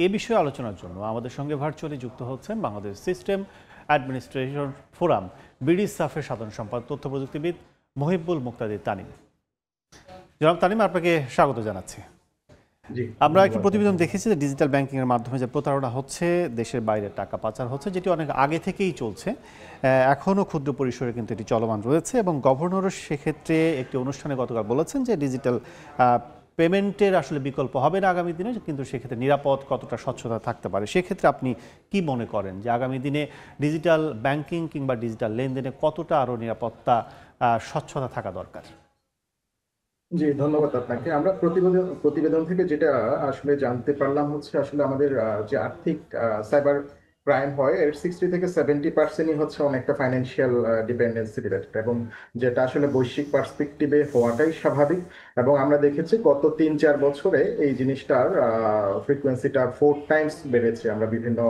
এ বিষয়ে আলোচনার জন্য আমাদের সঙ্গে ভার্চুয়ালি যুক্ত হচ্ছেন Bangladesh system administration forum BD সাফের সাধারণ সম্পাদক তথ্য প্রযুক্তিবিদ মহিবুল মুক্তাদির তানিম। জনাব তানিম, আপনাকে স্বাগত জানাচ্ছি। আমরা একটি প্রতিবেদন দেখেছি যে ডিজিটাল ব্যাংকিংয়ের মাধ্যমে যে প্রতারণা হচ্ছে, দেশের বাইরে টাকা পাচার হচ্ছে, যেটি অনেক আগে থেকেই চলছে, এখনও ক্ষুদ্র পরিসরে কিন্তু এটি চলমান রয়েছে। এবং গভর্নরও সেক্ষেত্রে একটি অনুষ্ঠানে গতকাল বলেছেন যে ডিজিটাল পেমেন্টের আসলে বিকল্প হবে না আগামী দিনে, কিন্তু সেক্ষেত্রে নিরাপদ কতটা স্বচ্ছতা থাকতে পারে। সেক্ষেত্রে আপনি কি মনে করেন যে আগামী দিনে ডিজিটাল ব্যাংকিং কিংবা ডিজিটাল লেনদেনে কতটা আরও নিরাপত্তা স্বচ্ছতা থাকা দরকার? জি, ধন্যবাদ আপনাকে। আমরা প্রতিবেদন থেকে যেটা আসলে জানতে পারলাম হচ্ছে আসলে আমাদের যে আর্থিক সাইবার ক্রাইম হয় এর 60 থেকে 70% হচ্ছে অনেকটা ফাইন্যান্সিয়াল ডিপেন্ডেন্সি রিলেটেড, এবং যেটা আসলে বৈশ্বিক পার্সপেক্টিভে হওয়াটাই স্বাভাবিক। এবং আমরা দেখেছি গত 3-4 বছরে এই জিনিসটার ফ্রিকোয়েন্সিটা 4 টাইমস বেড়েছে, আমরা বিভিন্ন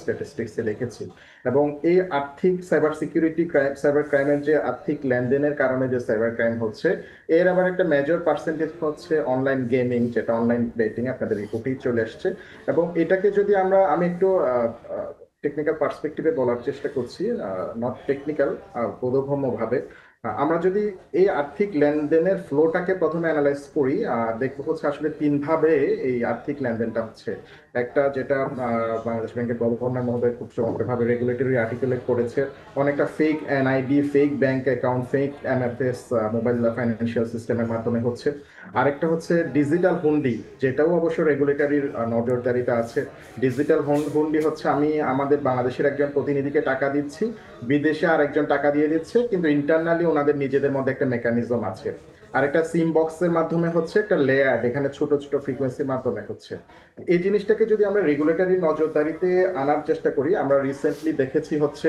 স্ট্যাটিস্টিক্সে দেখেছি। এবং এই আর্থিক সাইবার ক্রাইমের যে আর্থিক লেনদেনের কারণে যে সাইবার ক্রাইম হচ্ছে, এর আবার একটা মেজর পার্সেন্টেজ হচ্ছে অনলাইন গেমিং, যেটা অনলাইন বেটিং আপনাদের রিপোর্টেই চলে আসছে। এবং এটাকে যদি আমি একটু টেকনিক্যাল পার্সপেক্টিভে বলার চেষ্টা করছি, নট টেকনিক্যাল, বোধগম্য ভাবে। আমরা যদি এই আর্থিক লেনদেনের ফ্লোটাকে প্রথমে অ্যানালাইজ করি, দেখবো হচ্ছে আসলে 3 ভাবে এই আর্থিক লেনদেনটা হচ্ছে। একটা যেটা বাংলাদেশ ব্যাংকের গভর্নর মহোদয় খুব চমৎকারভাবে রেগুলেটরি আর্টিকুলেট করেছে, অনেকটা fake NID, fake bank account, fake MFS, mobile financial সিস্টেমের মাধ্যমে হচ্ছে। আরেকটা হচ্ছে ডিজিটাল হুন্ডি, যেটাও অবশ্য রেগুলেটরির নজরদারিতে আছে। ডিজিটাল হুন্ডি হচ্ছে আমি আমাদের বাংলাদেশের একজন প্রতিনিধিকে টাকা দিচ্ছি, বিদেশে আর একজন টাকা দিয়ে দিচ্ছে, কিন্তু ইন্টারনালি ওনাদের নিজেদের মধ্যে একটা মেকানিজম আছে। আরেকটা সিম বক্সের মাধ্যমে হচ্ছে একটা লেয়ার, এখানে ছোট ছোট ফ্রিকোয়েন্সির মাধ্যমে হচ্ছে। এই জিনিসটাকে যদি আমরা রেগুলেটরি নজরদারিতে আনার চেষ্টা করি, আমরা রিসেন্টলি দেখেছি হচ্ছে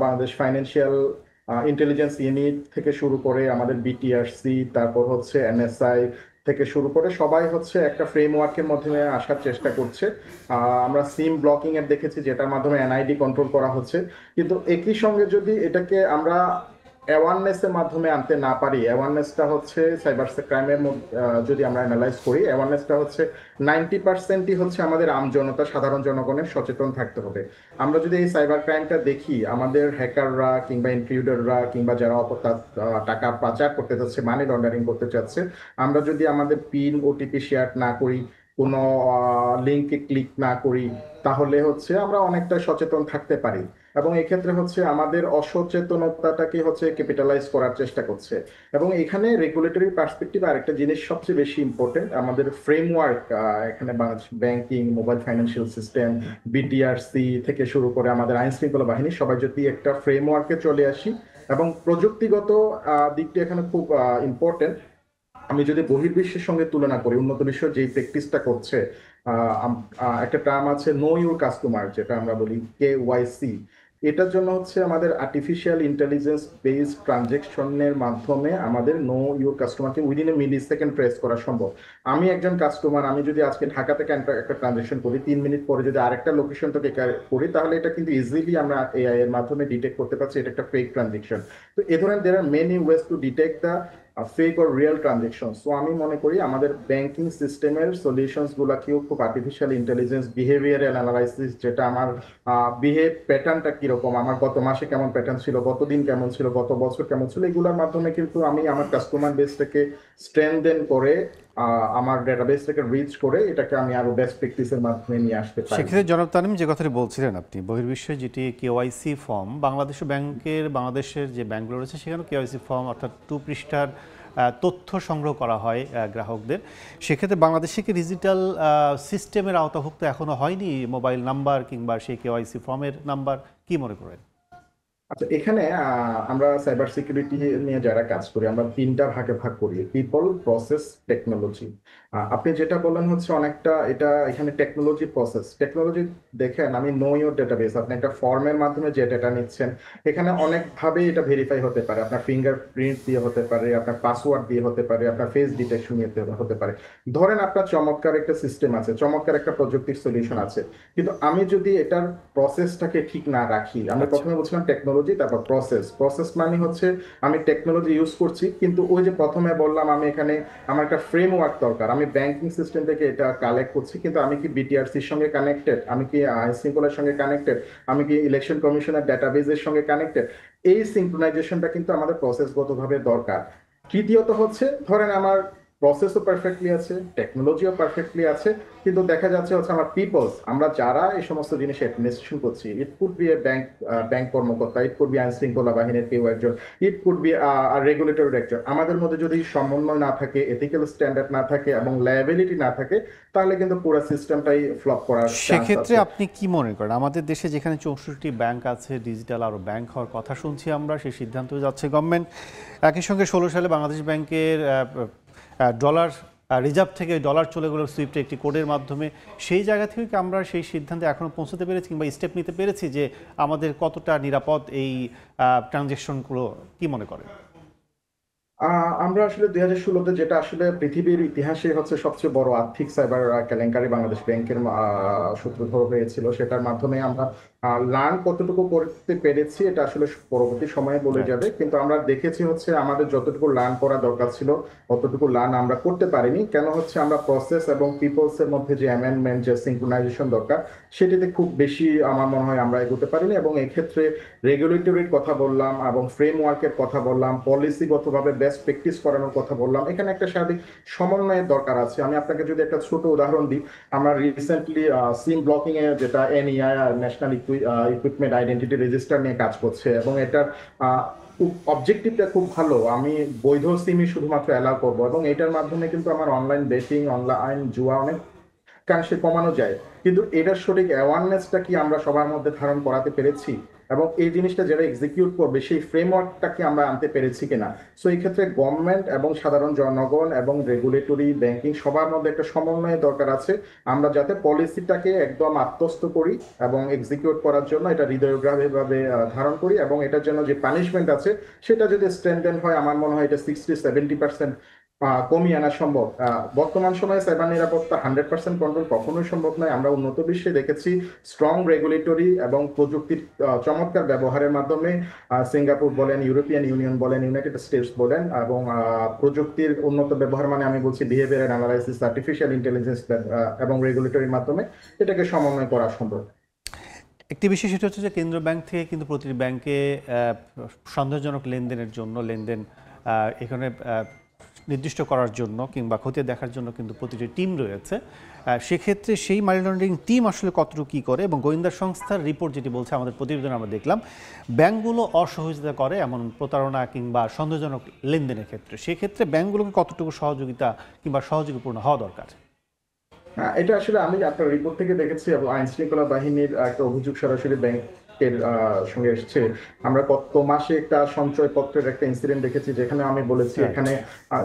বাংলাদেশ ফাইন্যান্সিয়াল ইন্টেলিজেন্স ইউনিট থেকে শুরু করে আমাদের বিটিআরসি, তারপর হচ্ছে এনএসআই থেকে শুরু করে সবাই হচ্ছে একটা ফ্রেমওয়ার্কের মাধ্যমে আসার চেষ্টা করছে। আমরা সিম ব্লকিং এর দেখেছি, যেটার মাধ্যমে এনআইডি কন্ট্রোল করা হচ্ছে। কিন্তু একই সঙ্গে যদি এটাকে আমরা অ্যাওয়ারনেসের মাধ্যমে আনতে না পারি, অ্যাওয়ারনেসটা হচ্ছে সাইবার ক্রাইমের যদি আমরা অ্যানালাইজ করি, অ্যাওয়ারনেসটা হচ্ছে 90%ই হচ্ছে আমাদের জনতা, সাধারণ জনগণের সচেতন থাকতে হবে। আমরা যদি এই সাইবার ক্রাইমটা দেখি, আমাদের হ্যাকাররা কিংবা ইন্ট্রুডাররা কিংবা যারা টাকা পাচার করতে চাচ্ছে, মানি লন্ডারিং করতে চাচ্ছে, আমরা যদি আমাদের পিন ওটিপি শেয়ার না করি, কোনো লিঙ্কে ক্লিক না করি, তাহলে হচ্ছে আমরা অনেকটা সচেতন থাকতে পারি। এবং এক্ষেত্রে হচ্ছে আমাদের অসচেতনতাটাকে হচ্ছে ক্যাপিটালাইজ করার চেষ্টা করছে। এবং এখানে রেগুলেটরি পার্সপেক্টিভ আরেকটা জিনিস সবচেয়ে বেশি ইম্পর্টেন্ট, আমাদের ফ্রেমওয়ার্ক, এখানে Bangladesh banking, mobile financial system, BTRC থেকে শুরু করে আমাদের আইন শৃঙ্খলা বাহিনী, সবাই যদি একটা ফ্রেমওয়ার্কে চলে আসি, এবং প্রযুক্তিগত দিকটি এখানে খুব ইম্পর্টেন্ট। আমি যদি বহির্বিশ্বের সঙ্গে তুলনা করি, উন্নত বিশ্ব যেই প্র্যাকটিসটা করছে, একটা টার্ম আছে নো ইউর কাস্টমার, যেটা আমরা বলি KYC। এটার জন্য হচ্ছে আমাদের আর্টিফিশিয়াল ইন্টেলিজেন্স বেসড ট্রানজেকশনের মাধ্যমে আমাদের নো ইউর কাস্টমারকে within a millisecond trace করা সম্ভব। আমি একজন কাস্টমার, আমি যদি আজকে ঢাকা থেকে একটা ট্রানজেকশন করি, 3 মিনিট পরে যদি আরেকটা লোকেশন থেকে করি, তাহলে এটা কিন্তু ইজিলি আমরা এআই এর মাধ্যমে ডিটেক্ট করতে পারছি এটা একটা ফেক ট্রানজেকশন। তো এ ধরনের there are many ways to detect the fake or real transaction. So আমি মনে করি আমাদের ব্যাংকিং সিস্টেমের সলিউশনস গুলাকেও খুব আর্টিফিশিয়াল ইন্টেলিজেন্স, বিহেভিয়ারাল অ্যানালাইসিস, যেটা আমার বিহেভ প্যাটার্নটা কিরকম, আমার গত মাসে কেমন প্যাটার্ন ছিল, গত দিন কেমন ছিল, গত বছর কেমন ছিল, এগুলোর মাধ্যমে কিন্তু আমি আমার কাস্টমার বেসটাকে স্ট্রেনদেন করে, আমার ডেটাবেসটাকে রিচ করে, এটাকে আমি আরো বেস্ট প্র্যাকটিসের মাধ্যমে নিয়ে আসতে পারি। সেক্ষেত্রে জনাব তানিম, যে কথাটি বলছিলেন আপনি, বহির্বিশ্বে যেটি কেওয়াইসি ফর্ম, বাংলাদেশের যে ব্যাংকগুলো রয়েছে সেখানেও কেওয়াইসি ফর্ম অর্থাৎ 2 পৃষ্ঠার তথ্য সংগ্রহ করা হয় গ্রাহকদের। সেক্ষেত্রে বাংলাদেশে কি ডিজিটাল সিস্টেমের আওতাভুক্ত এখনো হয়নি মোবাইল নাম্বার কিংবা সেই কেওয়াইসি ফর্মের নাম্বার? কি মনে করেন? আচ্ছা, এখানে আমরা সাইবার সিকিউরিটি নিয়ে যারা কাজ করি, আমরা 3টা ভাগে ভাগ করি: পিপল, প্রসেস, টেকনোলজি। আপনি যেটা বললেন হচ্ছে অনেকটা এটা, এখানে টেকনোলজি, প্রসেস। টেকনোলজি দেখেন, আমি নো ইউর ডেটাবেস, আপনি একটা ফর্মের মাধ্যমে যে ডেটা নিচ্ছেন, এখানে অনেকভাবে এটা ভেরিফাই হতে পারে। আপনার ফিঙ্গারপ্রিন্ট দিয়ে হতে পারে, আপনার পাসওয়ার্ড দিয়ে হতে পারে, আপনার ফেস ডিটেকশন দিয়ে হতে পারে। ধরেন আপনার চমৎকার একটা সিস্টেম আছে, চমৎকার একটা প্রযুক্তির সলিউশন আছে, কিন্তু আমি যদি এটার প্রসেসটাকে ঠিক না রাখি, আমরা প্রথমে বলছিলাম টেকনোলজি টেকনোলজি, তারপর প্রসেস মানে হচ্ছে আমি টেকনোলজি ইউজ করছি, কিন্তু ওই যে প্রথমে বললাম আমি এখানে আমার একটা ফ্রেমওয়ার্ক দরকার, আমি ব্যাংকিং সিস্টেম থেকে এটা কালেক্ট করছি, কিন্তু আমি কি বিটিআরসির সঙ্গে কানেক্টেড, আমি কি আইন শৃঙ্খলার সঙ্গে কানেক্টেড, আমি কি ইলেকশন কমিশনের ডাটাবেজের সঙ্গে কানেক্টেড, এই সিঙ্ক্রোনাইজেশনটা কিন্তু আমাদের প্রসেসগতভাবে দরকার। তৃতীয়ত হচ্ছে ধরেন আমার প্রসেসও পারফেক্টলি আছে, টেকনোলজিও পারফেক্টলি আছে, কিন্তু দেখা যাচ্ছে হচ্ছে আমার পিপলস, আমরা যারা এই সমস্ত জিনিস অ্যাডমিনিস্ট্রেশন করছি, it could B A bank কর্মকর্তা, ইট কুড বি আইন শৃঙ্খলা বাহিনীর কেউ একজন, ইট কুড বি রেগুলেটরের একজন, আমাদের মধ্যে যদি সমন্বয় না থাকে, এথিক্যাল স্ট্যান্ডার্ড না থাকে এবং লায়াবিলিটি না থাকে, তাহলে কিন্তু পুরো সিস্টেমটাই ফ্লপ করার চান্স সেক্ষেত্রে আছে। আপনি কি মনে করেন আমাদের দেশে যেখানে 64টি ব্যাংক আছে, ডিজিটাল আরও ব্যাংক হওয়ার কথা শুনছি আমরা, সেই সিদ্ধান্ত যাচ্ছে গভর্নমেন্ট, একই সঙ্গে 16 সালে বাংলাদেশ ব্যাংকের ডলার রিজার্ভ থেকে ডলার চলে গেল সুইফট একটি কোডের মাধ্যমে, সেই জায়গা থেকে কি আমরা সেই সিদ্ধান্তে এখনও পৌঁছতে পেরেছি কিংবা স্টেপ নিতে পেরেছি যে আমাদের কতটা নিরাপদ এই ট্রানজ্যাকশনগুলো, কি মনে করেন? আমরা আসলে 2016-তে, যেটা আসলে পৃথিবীর ইতিহাসে হচ্ছে সবচেয়ে বড় আর্থিক সাইবার কেলেঙ্কারি বাংলাদেশ ব্যাংকের সূত্রধর হয়েছিল, সেটার মাধ্যমে আমরা লার্ন কতটুকু করতে পেরেছি এটা আসলে পরবর্তী সময়ে বলে রাইট। যাবে, কিন্তু আমরা দেখেছি হচ্ছে আমাদের যতটুকু লার্ন করা দরকার ছিল অতটুকু লার্ন আমরা করতে পারিনি। কেন হচ্ছে আমরা প্রসেস এবং পিপলস এর মধ্যে যে অ্যামেন্ডমেন্ট, যে সিঙ্ক্রোনাইজেশন দরকার, সেটিতে খুব বেশি আমার মনে হয় আমরা এগোতে পারিনি, এবং এক্ষেত্রে রেগুলেটরির কথা বললাম এবং ফ্রেমওয়ার্কের কথা বললাম, পলিসিগতভাবে বেস্ট প্র্যাকটিস করানোর কথা বললাম, এখানে একটা সার্বিক সমন্বয়ের দরকার আছে। আমি আপনাকে যদি একটা ছোট উদাহরণ দিই, আমরা রিসেন্টলি সিম ব্লকিং এ যেটা এনইআই, ন্যাশনাল ইকুইপমেন্ট আইডেন্টিটি রেজিস্টার নিয়ে কাজ করছে, এবং এটার অবজেক্টিভটা খুব ভালো, আমি বৈধ সিমই শুধুমাত্র অ্যালাউ করবো, এবং এটার মাধ্যমে কিন্তু আমার অনলাইন বেটিং, অনলাইন জুয়া অনেক কাংশে কমানো যায়। কিন্তু এটার সঠিক অ্যাওয়ারনেসটা কি আমরা সবার মধ্যে ধারণ করাতে পেরেছি, এবং এই জিনিসটা যারা এক্সিকিউট করবে সেই ফ্রেমওয়ার্কটা কি আমরা আনতে পেরেছি কিনা? সো এই ক্ষেত্রে গভর্নমেন্ট এবং সাধারণ জনগণ এবং রেগুলেটরি, ব্যাংকিং সবার মধ্যে একটা সমন্বয়ের দরকার আছে, আমরা যাতে পলিসিটাকে একদম আত্মস্থ করি এবং এক্সিকিউট করার জন্য এটা হৃদয়গ্রাহীভাবে ধারণ করি, এবং এটার জন্য যে পানিশমেন্ট আছে সেটা যদি স্ট্রেনথেন হয়, আমার মনে হয় এটা 60-70% কমিয়ে আনা সম্ভব। বর্তমান সময়ে সাইবার নিরাপত্তা 100% কন্ট্রোল কখনোই সম্ভব নয়। আমরা উন্নত বিশ্বে দেখেছি স্ট্রং রেগুলেটরি এবং প্রযুক্তির চমৎকার ব্যবহারের মাধ্যমে সিঙ্গাপুর বলেন, ইউরোপিয়ান ইউনিয়ন বলেন, ইউনাইটেড স্টেটস বলেন, এবং প্রযুক্তির উন্নত ব্যবহার মানে আমি বলছি বিহেভিয়ার অ্যানালাইসিস, আর্টিফিশিয়াল ইন্টেলিজেন্স এবং রেগুলেটরির মাধ্যমে এটাকে সমন্বয় করা সম্ভব। একটি বিষয় সেটা হচ্ছে যে কেন্দ্র ব্যাংক থেকে কিন্তু প্রতিটি ব্যাংকে সন্দেহজনক লেনদেনের জন্য এখানে নির্দিষ্ট করার জন্য কিংবা খতিয়ে দেখার জন্য কিন্তু প্রতিটি টিম রয়েছে। সেক্ষেত্রে সেই মানি লন্ডারিং টিম আসলে কতটুকু কী করে, এবং গোয়েন্দা সংস্থার রিপোর্ট যেটি বলছে, আমাদের প্রতিবেদন আমরা দেখলাম, ব্যাংকগুলো অসহযোগিতা করে এমন প্রতারণা কিংবা সন্দেহজনক লেনদেনের ক্ষেত্রে, সেক্ষেত্রে ব্যাংকগুলোকে কতটুকু সহযোগিতা কিংবা সহযোগীপূর্ণ হওয়া দরকার? এটা আসলে আমি আপনার রিপোর্ট থেকে দেখেছি, এবং আইন শৃঙ্খলা বাহিনীর একটা অভিযোগ সরাসরি ব্যাংকের সঙ্গে এসেছে। আমরা গত মাসে একটা সঞ্চয় পত্রের একটা ইনসিডেন্ট দেখেছি, যেখানে আমি বলেছি এখানে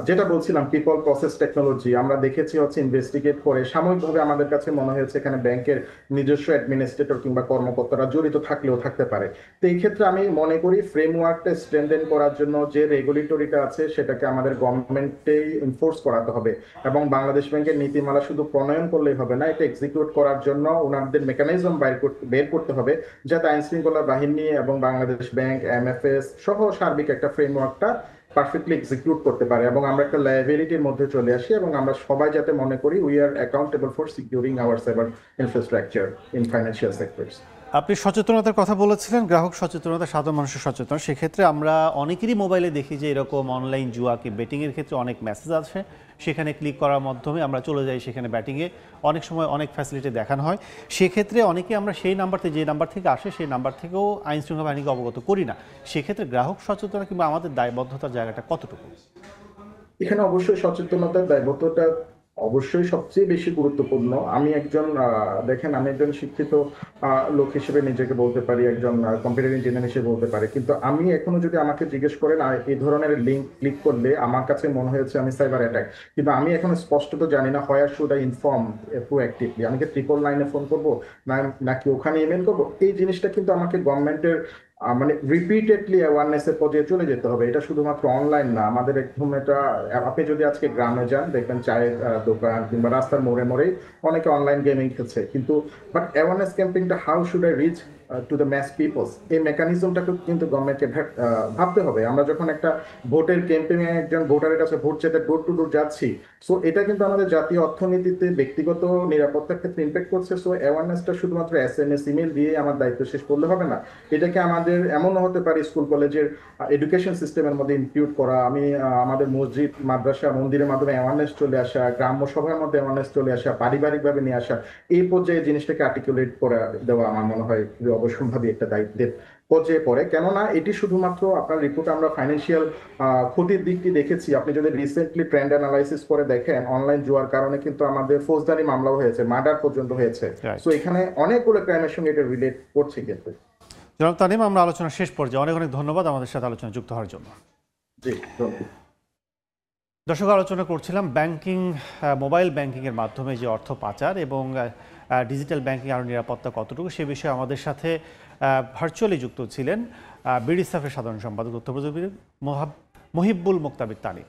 যেটা বলছিলাম পিপল প্রসেস টেকনোলজি, আমরা দেখেছি হচ্ছে ইনভেস্টিগেট করে সাময়িকভাবে আমাদের কাছে মনে হয়েছে এখানে ব্যাংকের নিজস্ব অ্যাডমিনিস্ট্রেটর কিংবা কর্মকর্তারা জড়িত থাকলেও থাকতে পারে। তো এই ক্ষেত্রে আমি মনে করি ফ্রেমওয়ার্কটা স্ট্রেনথেন করার জন্য যে রেগুলেটরিটা আছে সেটাকে আমাদের গভর্নমেন্টেই এনফোর্স করাতে হবে, এবং বাংলাদেশ ব্যাংকের নীতিমালা শুধু প্রণয়ন করলেই হবে না, এটা এক্সিকিউট করার জন্য ওনাদের মেকানিজম বের করতে হবে, যাতে আইন শৃঙ্খলা বাহিনী এবং বাংলাদেশ ব্যাংক, এমএফএস সহ সার্বিক একটা ফ্রেমওয়ার্কটা পারফেক্টলি এক্সিকিউট করতে পারে, এবং আমরা একটা লায়াবিলিটির মধ্যে চলে আসি, এবং আমরা সবাই যাতে মনে করি we are accountable for securing our cyber infrastructure in financial sectors. আপনি সচেতনতার কথা বলেছিলেন, গ্রাহক সচেতনতা, সাধারণ মানুষের সচেতন। সেক্ষেত্রে আমরা অনেকেরই মোবাইলে দেখি যে এরকম অনলাইন জুয়া কি বেটিংয়ের ক্ষেত্রে অনেক মেসেজ আছে, সেখানে ক্লিক করার মাধ্যমে আমরা চলে যাই সেখানে ব্যাটিংয়ে, অনেক সময় অনেক ফ্যাসিলিটি দেখানো হয়। সেক্ষেত্রে অনেকে আমরা সেই নাম্বার থেকে, যে নাম্বার থেকে আসে সেই নাম্বার থেকেও আইন শৃঙ্খলা বাহিনীকে অবগত করি না। সেক্ষেত্রে গ্রাহক সচেতনতা কিংবা আমাদের দায়বদ্ধতার জায়গাটা কতটুকু? এখানে অবশ্যই সচেতনতার দায়বদ্ধতা অবশ্যই সবচেয়ে বেশি গুরুত্বপূর্ণ। আমি একজন দেখেন, আমি একজন শিক্ষিত লোক হিসেবে নিজেকে বলতে পারি, একজন কম্পিউটার ইঞ্জিনিয়ার হিসেবে বলতে পারি, কিন্তু আমি এখনো যদি আমাকে জিজ্ঞেস করেন এই ধরনের লিঙ্ক ক্লিক করলে আমার কাছে মনে হয়েছে আমি সাইবার অ্যাটাক, কিন্তু আমি এখনো স্পষ্টত জানি না where should I inform proactively, আমি কি 999-এ ফোন করবো নাকি ওখানে ইমেল করবো। এই জিনিসটা কিন্তু আমাকে গভর্নমেন্টের মানে রিপিটেডলি অ্যাওয়ারনেস এর পর্যায়ে চলে যেতে হবে। এটা শুধুমাত্র অনলাইন না, আমাদের একদম এটা, আপনি যদি আজকে গ্রামে যান দেখবেন চায়ের দোকান কিংবা রাস্তার মোড়ে মোড়েই অনেকে অনলাইন গেমিং খেলছে, কিন্তু বাট অ্যাওয়ারনেস ক্যাম্পেইনটা how should I reach to the mass peoples, এই মেকানিজমটাকে কিন্তু গভর্নমেন্টকে ভাবতে হবে। আমরা যখন একটা ভোটের ক্যাম্পেইনে একজন ভোটারের কাছে ভোট চেতে ডোর টু ডোর যাচ্ছি, সো এটা কিন্তু আমাদের জাতীয় অর্থনীতিতে ব্যক্তিগত নিরাপত্তার ক্ষেত্রে ইম্প্যাক্ট করছে। সো অ্যাওয়ারনেসটা শুধুমাত্র SMS ইমেল দিয়ে আমার দায়িত্ব শেষ করলে হবে না, এটাকে আমাদের এমনও হতে পারে স্কুল কলেজের এডুকেশন সিস্টেমের মধ্যে ইনক্লুড করা। আমি আমাদের মসজিদ মাদ্রাসা মন্দিরের মাধ্যমে অ্যাওয়ারনেস চলে আসা, গ্রাম্য সভার মধ্যে অ্যাওয়ারনেস চলে আসা, পারিবারিকভাবে নিয়ে আসা, এই পর্যায়ে জিনিসটাকে আর্টিকুলেট করে দেওয়া আমার মনে হয় যে অবশ্যম্ভাবী একটা দায়িত্বের পর্যায়ে পড়ে। কেননা এটি শুধুমাত্র আপনার রিপোর্টে আমরা ফাইন্যান্সিয়াল ক্ষতির দিকটি দেখেছি, আপনি যদি রিসেন্টলি ট্রেন্ড অ্যানালাইসিস করে দেখেন, অনলাইন জুয়ার কারণে কিন্তু আমাদের ফৌজদারি মামলাও হয়েছে, মার্ডার পর্যন্ত হয়েছে। Right. সো এখানে অনেকগুলো ক্রাইমের সঙ্গে এটা রিলেট করছে কিন্তু। জনাব তানিম, আমরা আলোচনা শেষ পর্যায়ে অনেক অনেক ধন্যবাদ আমাদের সাথে আলোচনা যুক্ত হওয়ার জন্য। জি ধন্যবাদ। দর্শক, আলোচনা করছিলাম ব্যাংকিং, মোবাইল ব্যাংকিংয়ের মাধ্যমে যে অর্থ পাচার এবং ডিজিটাল ব্যাংকিং আরও নিরাপত্তা কতটুকু, সে বিষয়ে আমাদের সাথে ভার্চুয়ালি যুক্ত ছিলেন বিডি সাফের সাধারণ সম্পাদক তথ্য প্রযুক্তিবিদ মহিবুল মুক্তাদির তানিম।